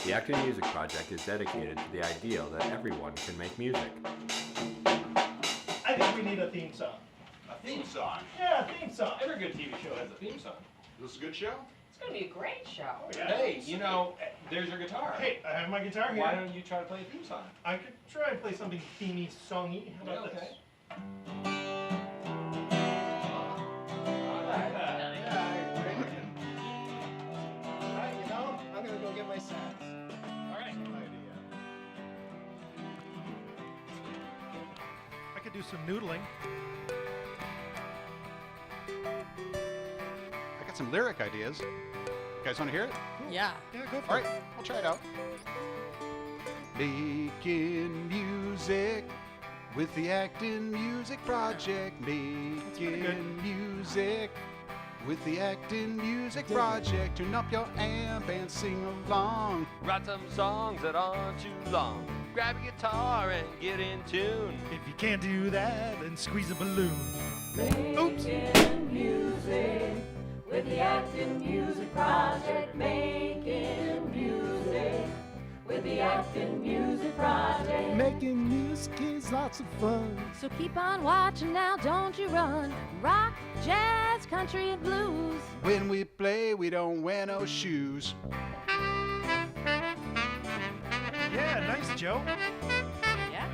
The Acton Music Project is dedicated to the ideal that everyone can make music. I think we need a theme song. A theme song? Yeah, a theme song. Every good TV show has a theme song. Is this a good show? It's gonna be a great show. Yeah. Hey, you know, there's your guitar. Hey, I have my guitar here. Why don't you try to play a theme song? I could try and play something themey, songy. How about Yeah, this? Alright, you know, I'm gonna go get my sax. Alright. I could do some noodling. I got some lyric ideas. You guys want to hear it? Yeah. Yeah, go for All right, I'll try it out. Making music with the Acton Music Project. Making music with the Acton Music Project. Turn up your amp and sing along. Write some songs that aren't too long. Grab a guitar and get in tune. If you can't do that, then squeeze a balloon. Oops. Making music with the Acton Music Project. Making music with the Acton Music Project. Making music is lots of fun. So keep on watching now, don't you run. Rock, jazz, country, and blues. When we play, we don't wear no shoes. Yeah, nice, Joe. Yeah.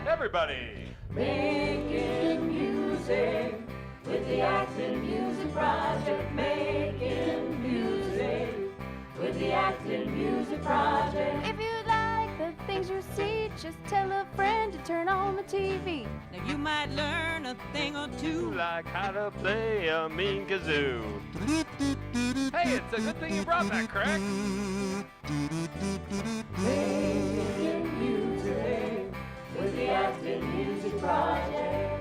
Everybody! Making music with the Acton Music Project. Making music with the Acton Music Project. If you like the things you see, just tell a friend to turn on the TV. Now you might learn a thing or two. Like how to play a mean kazoo. Hey, it's a good thing you brought that, Craig. Making music with the Acton Music Project.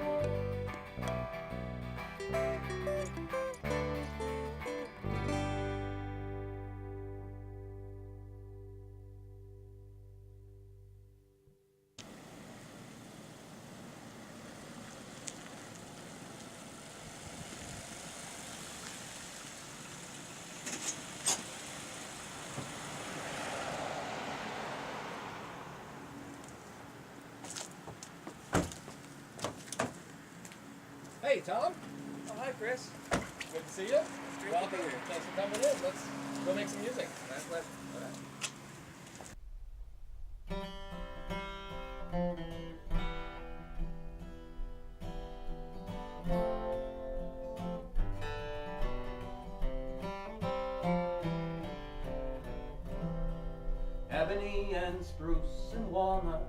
Hey, Tom. Oh, hi, Chris. Good to see you. Welcome here. Thanks for coming in. Let's go make some music. My pleasure. All right. Ebony and spruce and walnut.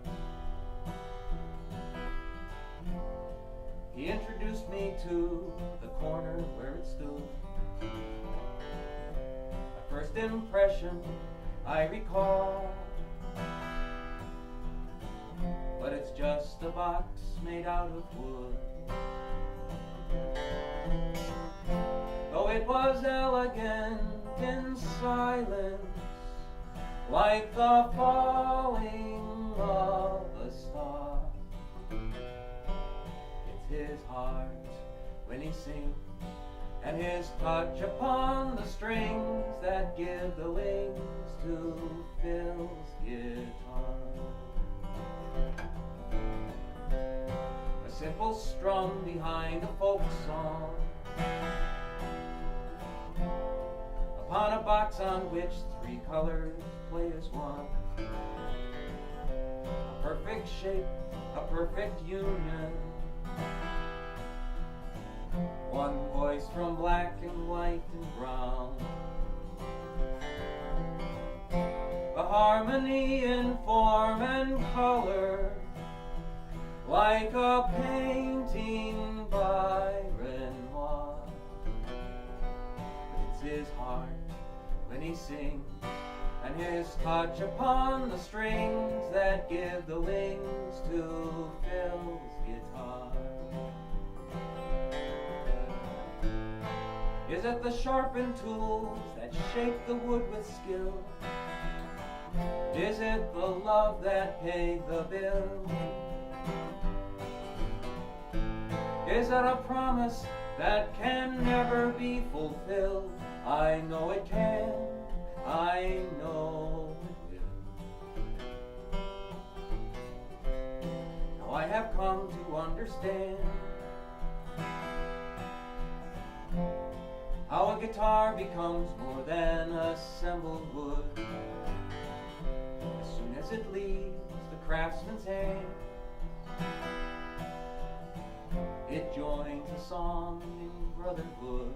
He introduced me to the corner where it stood. My first impression I recall, but it's just a box made out of wood. Though it was elegant in silence, like the falling of a star. It's his heart when he sings, and his touch upon the strings that give the wings to Phil's guitar. A simple strum behind a folk song, upon a box on which three colors play as one. A perfect shape, a perfect union. One voice from black and white and brown. A harmony in form and color, like a painting by Renoir. It's his heart when he sings, and his touch upon the strings that give the wings to Phil's guitar. Is it the sharpened tools that shape the wood with skill? Is it the love that paid the bill? Is it a promise that can never be fulfilled? I know it can, I know it will. Now I have come to understand how a guitar becomes more than assembled wood. As soon as it leaves the craftsman's hand, it joins a song in brotherhood.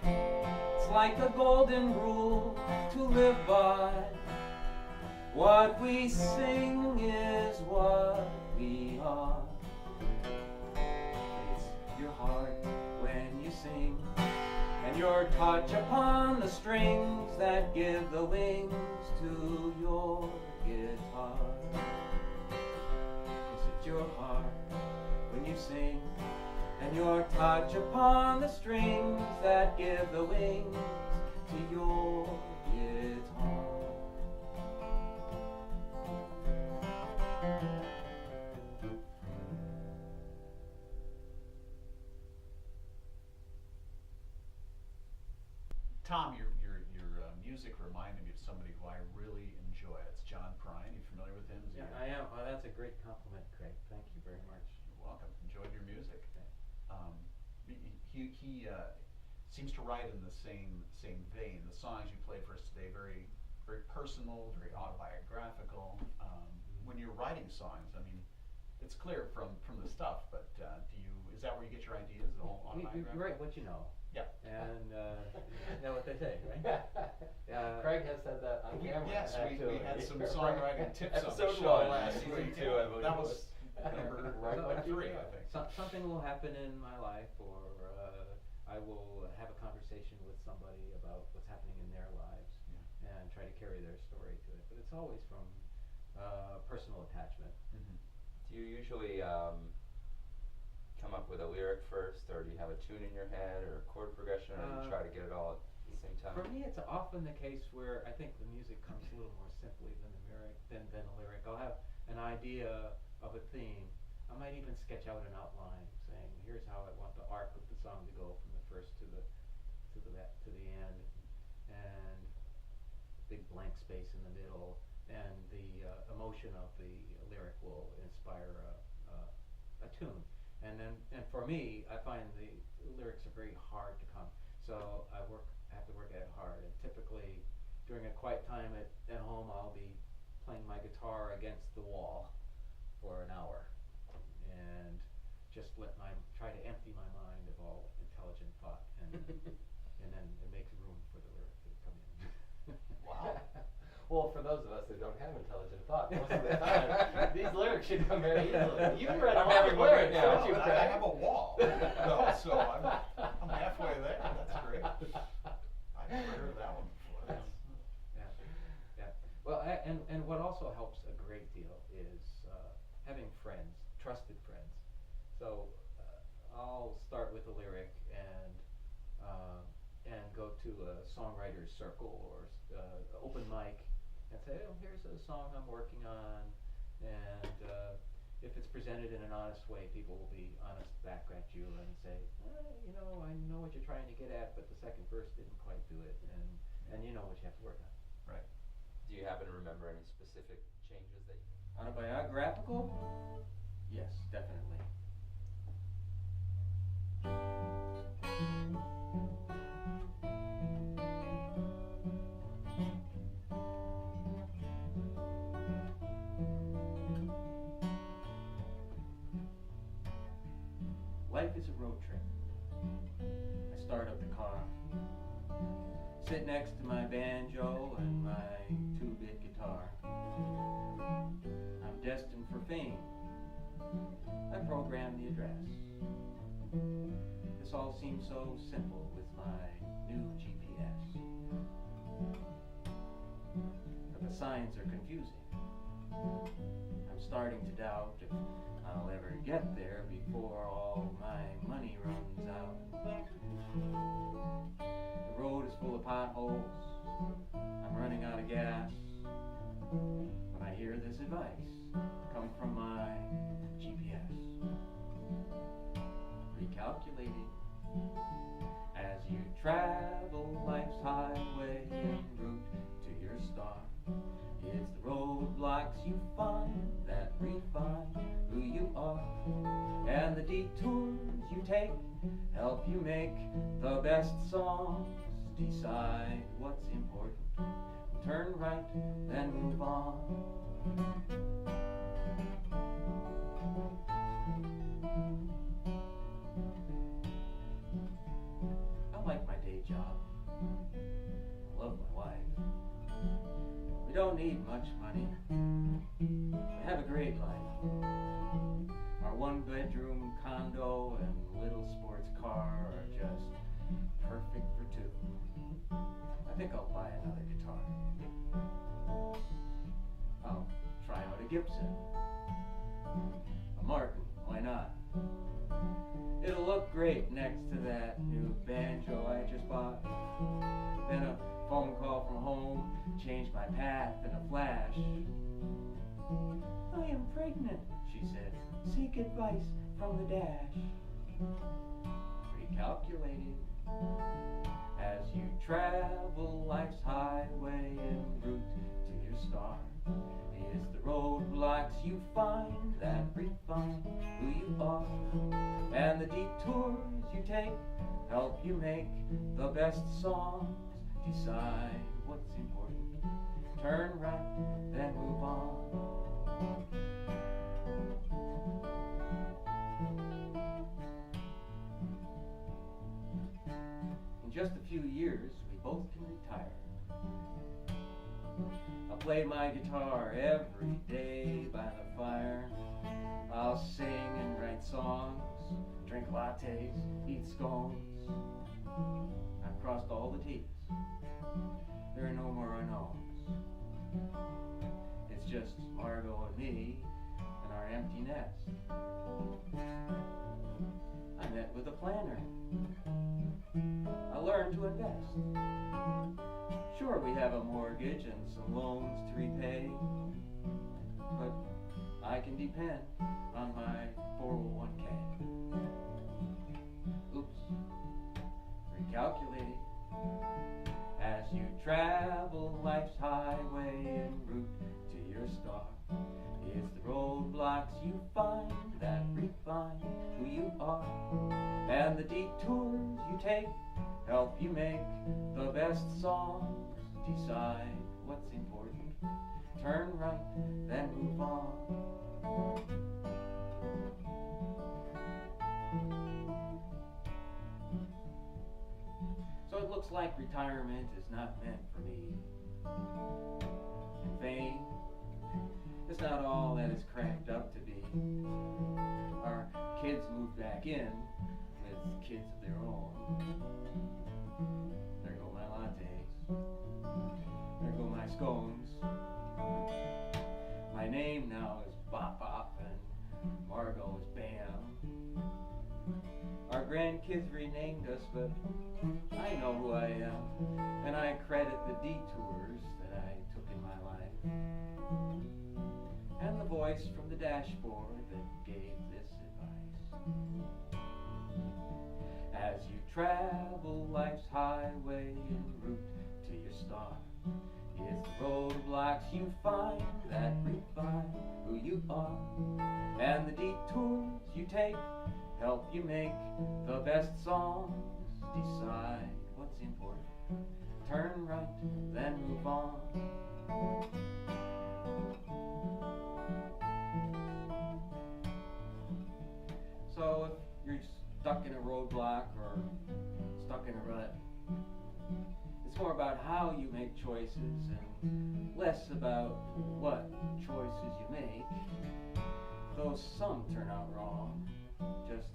It's like a golden rule to live by. What we sing is what we are. It's your heart when you sing, and your touch upon the strings that give the wings to your guitar. Is it your heart when you sing, and your touch upon the strings that give the wings to your guitar? Tom, your music reminded me of somebody who I really enjoy. It's John Prine. You familiar with him? Yeah, I am. Oh, that's a great compliment, Craig. Thank you very much. You're welcome. Enjoyed your music. He seems to write in the same vein. The songs you played for us today, very personal, very autobiographical. When you're writing songs, I mean, it's clear from the stuff. But is that where you get your ideas? All autobiographical? You write what you know. Yeah. And you know what they say, right? Craig has said that on camera. Yes, we had some songwriting tips on the Episode show 1, last season week. 2, I believe. That was number 3, I think. Something will happen in my life, or I will have a conversation with somebody about what's happening in their lives, and try to carry their story to it. But it's always from personal attachment. Mm-hmm. Do you usually come up with a lyric first, or do you have a tune in your head, or a chord progression, or do you try to get it all at the same time? For me, it's often the case where I think the music comes a little more simply than than a lyric. I'll have an idea of a theme. I might even sketch out an outline, saying, "Here's how I want the arc of the song to go from the first to the end," and big blank space in the middle, and the emotion of the lyric will inspire a tune. And for me, I find the lyrics are very hard to come. So I have to work at it hard. And typically, during a quiet time at home, I'll be playing my guitar against the wall for an hour, and just try to empty my mind of all intelligent thought, and then it makes room for the lyric to come in. Wow. Well, for those of us who don't have intelligent thought, most of the time, these lyrics should come very easily. You've read a lot of lyrics, don't you, Craig? I have a wall, though, so I'm halfway there. That's great. I've never heard that one before. Yeah. Well, and what also helps a great deal is having friends, trusted friends. So I'll start with a lyric and go to a songwriter's circle or open mic and say, "Oh, here's a song I'm working on," and if it's presented in an honest way, people will be honest back at you and say, I know what you're trying to get at, but the second verse didn't quite do it, and you know what you have to work on. Right. Do you happen to remember any specific changes that you made? Autobiographical? Yes, definitely. Life is a road trip. I start up the car, sit next to my banjo and my 2-bit guitar. I'm destined for fame. I program the address. This all seems so simple with my new GPS. But the signs are confusing. I'm starting to doubt if I'll ever get there before all my money runs out. The road is full of potholes. I'm running out of gas. But I hear this advice coming from my GPS. Recalculating. as you travel life's highway en route to your star. It's the roadblocks you find that refine who you are, and the detours you take help you make the best songs. Decide what's important, turn right, then move on. I like my day job. I love my wife. We don't need much money. We have a great life. Our one-bedroom condo and little sports car are just perfect for two. I think I'll buy another guitar. I'll try out a Gibson. A Martin, why not? It'll look great next to that new banjo I just bought. Then a phone call from home changed my path in a flash. I am pregnant, she said. Seek advice from the dash. Recalculating as you travel life's highway en route to your star. It's the roadblocks you find that refine who you are, and the detours you take help you make the best songs. Decide what's important, turn right, then move on. In just a few years, we both can retire. I'll play my guitar every day by the fire. I'll sing and write songs, drink lattes, eat scones. I've crossed all the T's. There are no more unknowns. It's just Margot and me and our empty nest. I met with a planner. I learned to invest. Sure, we have a mortgage and some loans to repay, but I can depend on my 401k. Oops, recalculating. As you travel life's highway en route to your star, it's the roadblocks you find that refine who you are, and the detours you take help you make the best songs. Decide what's important, turn right, then move on. So it looks like retirement is not meant for me. And fame is not all that it's cracked up to be. Our kids move back in with kids of their own. There go my lattes. There go my scones. My name now is Bop Bop and Margot is Bam. Our grandkids renamed us, but I know who I am, and I credit the detours that I took in my life, and the voice from the dashboard that gave this advice. As you travel life's highway en route to your star, it's the roadblocks you find that refine who you are, and the detours you take help you make the best songs. Decide what's important, turn right, then move on. So if you're stuck in a roadblock or stuck in a rut, it's more about how you make choices and less about what choices you make. Though some turn out wrong, just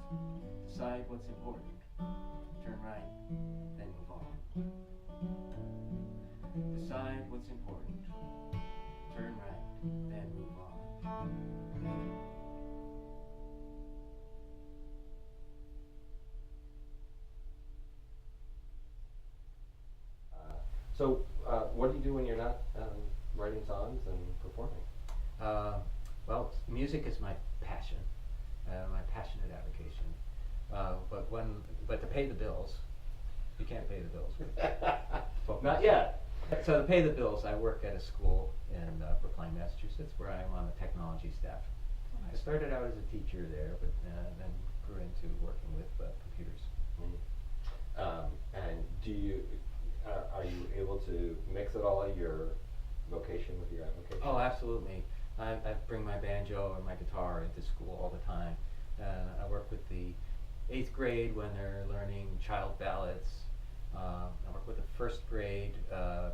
decide what's important. Turn right, then move on. Decide what's important. Turn right, then move on. So, what do you do when you're not writing songs and performing? Well, music is my passion, my passionate avocation. But to pay the bills, You can't pay the bills. Well, not yet. So to pay the bills, I work at a school in Brookline, Massachusetts, where I'm on the technology staff. I started out as a teacher there, but then grew into working with computers. And do you, are you able to mix it all, your vocation with your avocation? Oh, absolutely. I bring my banjo and my guitar into school all the time. And I work with the 8th grade when they're learning child ballads. I work with the 1st grade, on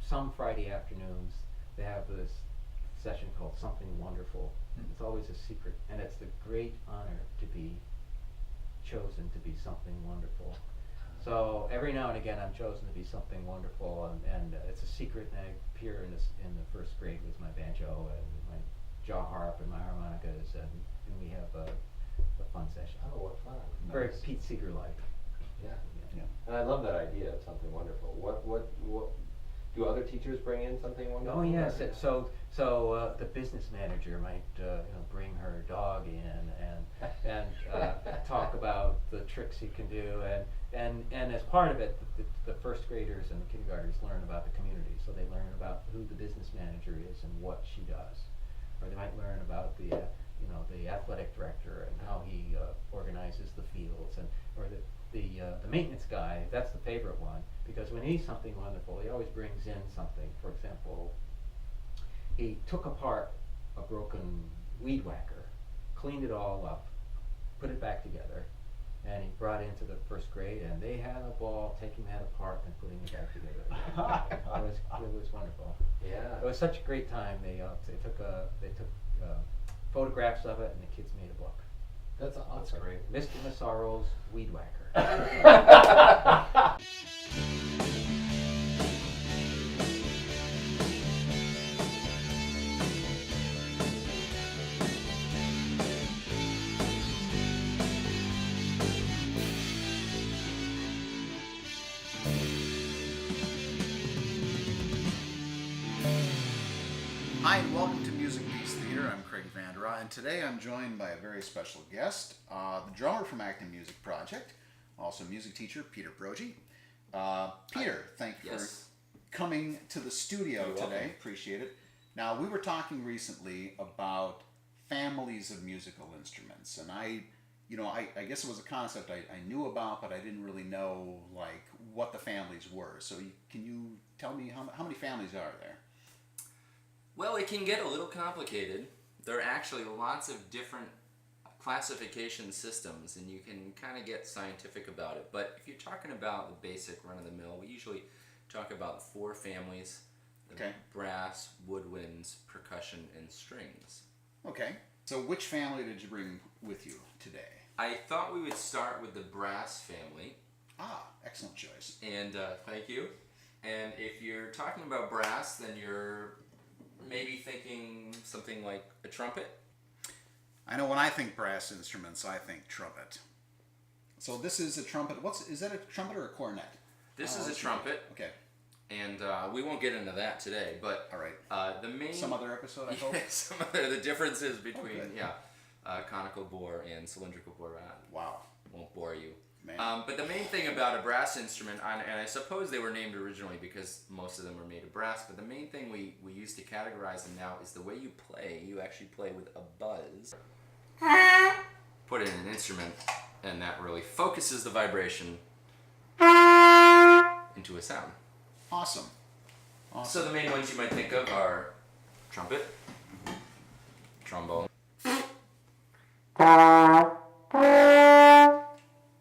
some Friday afternoons, they have this session called Something Wonderful. It's always a secret, and it's the great honor to be chosen to be something wonderful. So every now and again I'm chosen to be something wonderful, and it's a secret, and I appear in the 1st grade with my banjo and my jaw harp and my harmonicas, and we have a fun session. Oh, what fun. Very Nice. Pete Seeger-like. Yeah. And I love that idea of something wonderful. What do other teachers bring in something wonderful? Oh yes, so the business manager might bring her dog in and talk about the tricks he can do, and as part of it, the 1st graders and the kindergartners learn about the community. So they learn about who the business manager is and what she does, or they might learn about the athletic director and how he organizes the fields, or the maintenance guy. That's the favorite one, because when he's something wonderful, he always brings in something. For example, he took apart a broken weed whacker, cleaned it all up, put it back together, and he brought it into the 1st grade, and they had a ball taking that apart and putting it back together again. It was wonderful. Yeah. It was such a great time. They took photographs of it, and the kids made a book. That's awesome. Great. Mr. Massaro's Weed Whacker. Hi, and welcome to Music Beats Theater. I'm Craig Vandera, and today I'm joined by a very special guest, the drummer from Acton Music Project, also music teacher, Peter Brogy. Peter, thank you for coming to the studio today. Appreciate it. Now, we were talking recently about families of musical instruments, and I guess it was a concept I knew about, but I didn't really know like what the families were. So can you tell me how many families are there? Well, it can get a little complicated. There are actually lots of different classification systems, and you can kind of get scientific about it. But if you're talking about the basic run-of-the-mill, we usually talk about 4 families: brass, woodwinds, percussion, and strings. Okay. So which family did you bring with you today? I thought we would start with the brass family. Ah, excellent choice. And thank you. And if you're talking about brass, then you're maybe thinking something like a trumpet. I know when I think brass instruments, I think trumpet. So this is a trumpet. Is that a trumpet or a cornet? This is a trumpet. Okay. And we won't get into that today, but all right. The main some other episode, I hope. The differences between conical bore and cylindrical bore. Wow. Won't bore you. Man. But the main thing about a brass instrument, and I suppose they were named originally because most of them were made of brass, but the main thing we use to categorize them now is the way you play. You actually play with a buzz. Put it in an instrument, and that really focuses the vibration into a sound. Awesome. So the main ones you might think of are trumpet, trombone,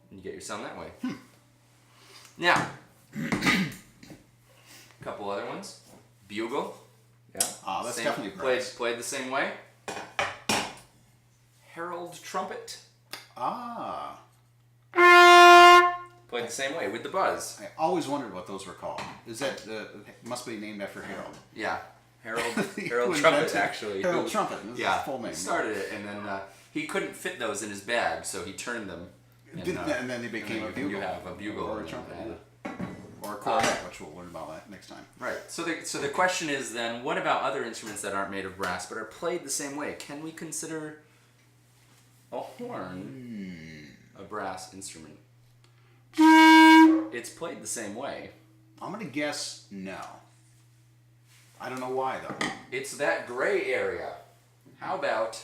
you get your sound that way. Now, a couple other ones. Bugle. Yeah. That's definitely brass. Played the same way. Herald trumpet. Played the same way with the buzz. I always wondered what those were called. Is that must be named after Harold? Yeah. Harold Trumpet, actually. Harold Trumpet. This is his full name. He started it, and then he couldn't fit those in his bag, so he turned them. And then they became a bugle. You have a bugle or a trumpet, or a cornet, which we'll learn about that next time. Right. So the question is then, what about other instruments that aren't made of brass but are played the same way? Can we consider a horn a brass instrument? It's played the same way. I'm gonna guess no. I don't know why though. It's that gray area. How about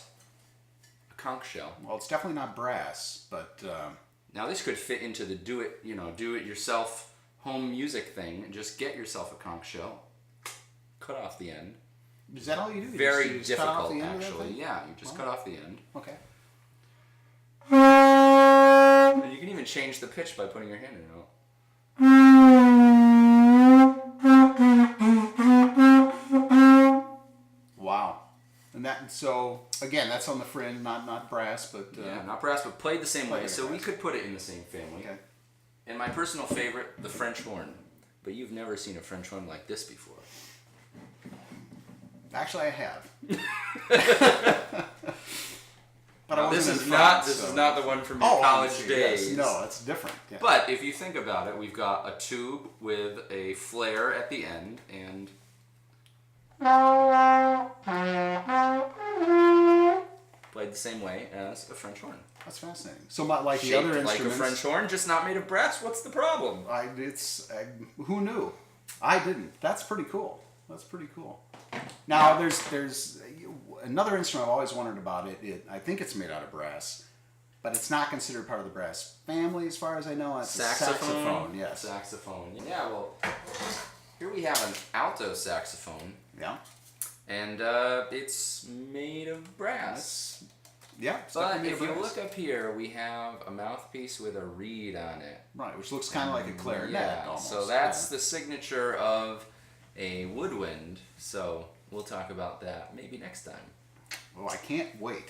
a conch shell? Well, it's definitely not brass, but Now this could fit into the do it yourself home music thing, and just get yourself a conch shell, cut off the end. is that all you do? You Very just cut off difficult, the end of that actually. thing? Yeah, you just cut off the end. Okay. And you can even change the pitch by putting your hand in it. Wow. And so again, that's on the fringe, not brass, but Yeah, not brass, but played the same way. Played So we brass. could put it in the same family. Okay. And my personal favorite, the French horn. But you've never seen a French horn like this before. Actually, I have. But I This wasn't is in not. France, This so- is not the one from your Oh, college obviously, days. yes. No, it's different. Yeah. But if you think about it, we've got a tube with a flare at the end, and played the same way as a French horn. That's fascinating. So, like the Shaped other like a instruments, French horn, just not made of brass. What's the problem? who knew? I didn't. That's pretty cool. That's pretty cool. Now, there's another instrument I've always wondered about. I think it's made out of brass, but it's not considered part of the brass family, as far as I know. It's a saxophone. Yes. Saxophone. Yeah. Well, here we have an alto saxophone. Yeah. And it's made of brass. Yeah. It's But definitely made if of you brass. look up here, we have a mouthpiece with a reed on it. Right, which looks kind of like a clarinet. Yeah, Almost. so that's the signature of a woodwind. So we'll talk about that maybe next time. Oh, I can't wait.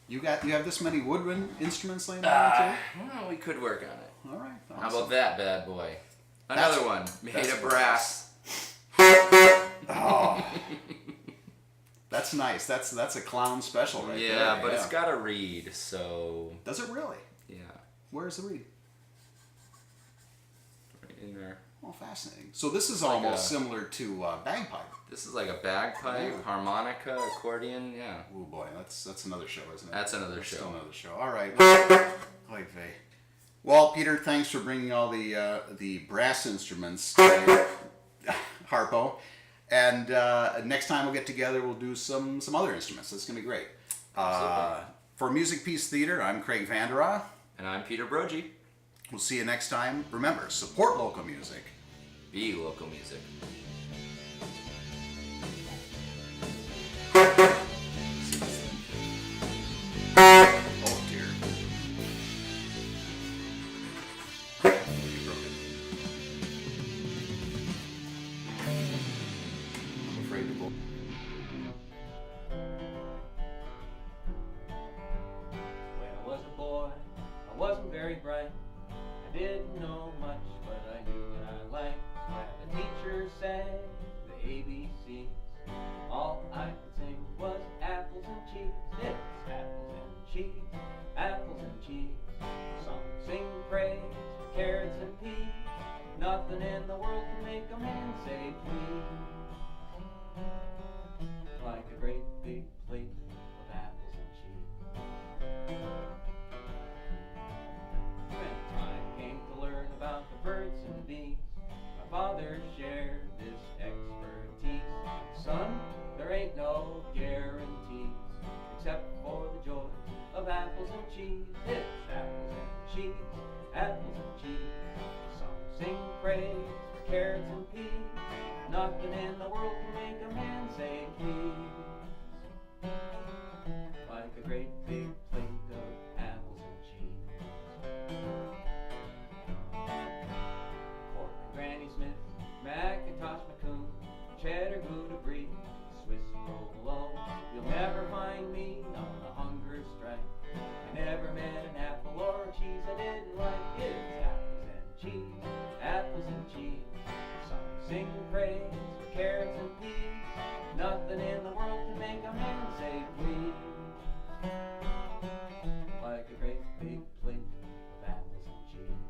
You have this many woodwind instruments laying around too? Well, we could work on it. All right. How about that bad boy? Another one made that's of brass. Oh, that's nice. That's a clown special right there. Yeah, but it's got a reed, so Does it really? yeah, Where's the reed? right in there. Oh, fascinating. So this is Like almost a- similar to bagpipe. This is like a bagpipe, Yeah. harmonica, accordion. Yeah, Oh boy, that's another show, isn't it? That's another show. Still another show. All right. Oy vey. Well, Peter, thanks for bringing all the brass instruments today, Harpo. And next time we'll get together, we'll do some other instruments. That's gonna be great. For Music Peace Theater, I'm Craig Vandera. and I'm Peter Brogy. We'll see you next time. Remember, support local music. Be local music. Oh dear. I'm afraid to go. When I was a boy, I wasn't very bright. I didn't know much, but I knew what I liked. When the teacher said the ABCs, all I could sing was apples and cheese. It's apples and cheese, apples and cheese. Some sing praise for carrots and peas. Nothing in the world can make a man say please. Like a great big plate of apples and cheese. When time came to learn about the birds and bees, my father shared this expertise. Son, there ain't no guarantees, except for the joy of apples and cheese. It's apples and cheese, apples and cheese. Some sing praise for carrots and peas. Nothing in the world can make a man say please. Like a great big plate of apples and cheese. Portland Granny Smith, Macintosh McCoon, Cheddar Gouda Brie, Swiss provolone. You'll never find me on a hunger strike. I never met an apple or a cheese I didn't like. It's apples and cheese, apples and cheese. Some sing praise for carrots and peas. Nothing in the world can make a man say please. Like a great big plate of apples and cheese.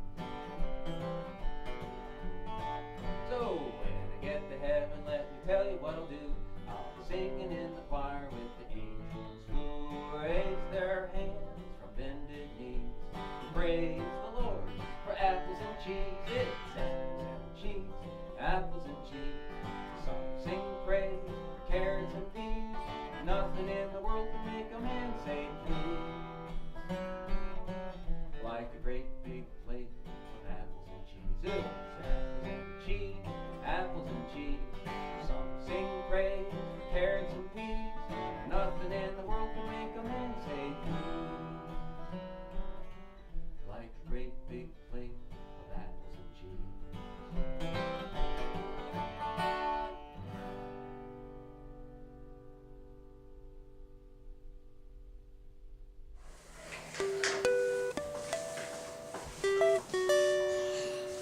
So when I get to heaven, let me tell you what I'll do. I'll be singing in the choir with the angels who raise their hands from bended knees. Praise the Lord for apples and cheese. It's apples and cheese, apples and cheese. Some sing praise for carrots and peas. Nothing in the world can make a man say please. Like a great big plate of apples and cheese. It's apples and cheese, apples and cheese. Some sing praise for carrots and peas. Nothing in the world can make a man say please. Like a great big plate of apples and cheese.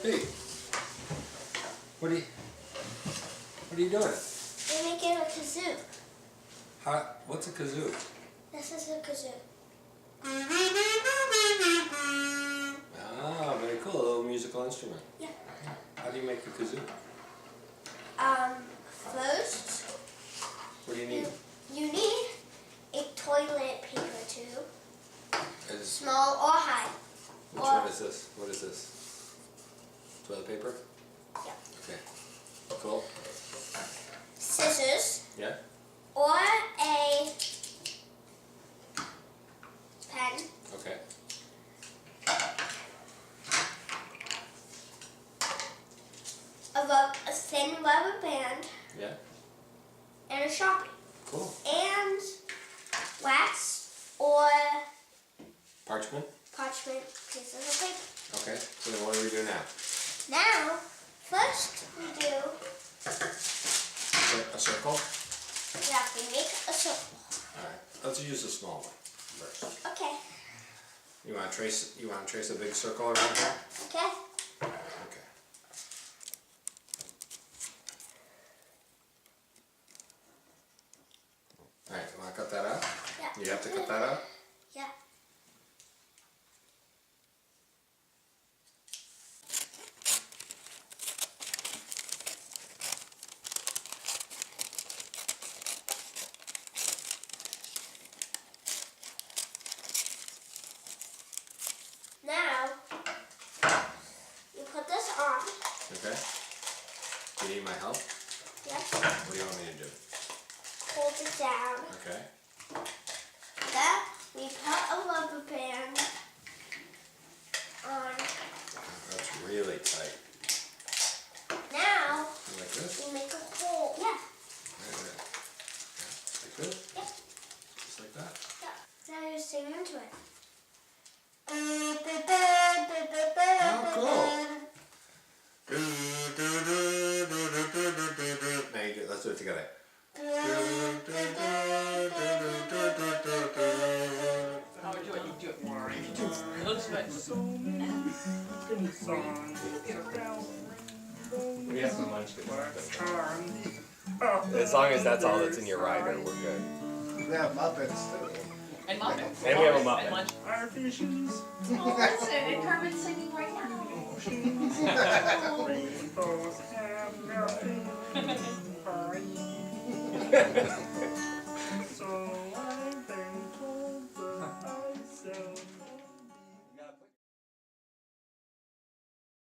Hey, what are you doing? We're making a kazoo. What's a kazoo? This is a kazoo. Ah, very cool. A little musical instrument. Yeah. How do you make a kazoo? First, What do you need? you need a toilet paper tube, Is- small or high. Which Or- one is this? What is this? Toilet paper? Yeah. Okay. Cool. Scissors Yeah? or a pen. Okay. A thin rubber band Yeah? and a Sharpie. Cool. And wax or Parchment? parchment pieces of paper. Okay. So then what do we do now? Now, first we do, A circle? we make a circle. Alright. Let's use a small one first. Okay. You wanna trace a big circle around here? Okay. Okay. Alright, you wanna cut that out? Yeah. You have to cut that out? Yeah. Now, you put this on. Okay. Do you need my help? Yes. What do you want me to do? Hold it down. Okay. Then we put a rubber band on. That's really tight. Now Like this? we make a hole. Yeah. Like this? Yeah. Just like that? Yeah. Now you sing into it. Oh, cool. Now you do, let's do it together. How would you do it? You do it more, right? You do it. It looks good. We have some munchkins. As long as that's all that's in your rider, we're good. We have Muppets too. And Muppets. And we have a Muppet. And Munch. Our visions. Oh, listen, and Kermit's singing right now. Rainbows have nothing for you.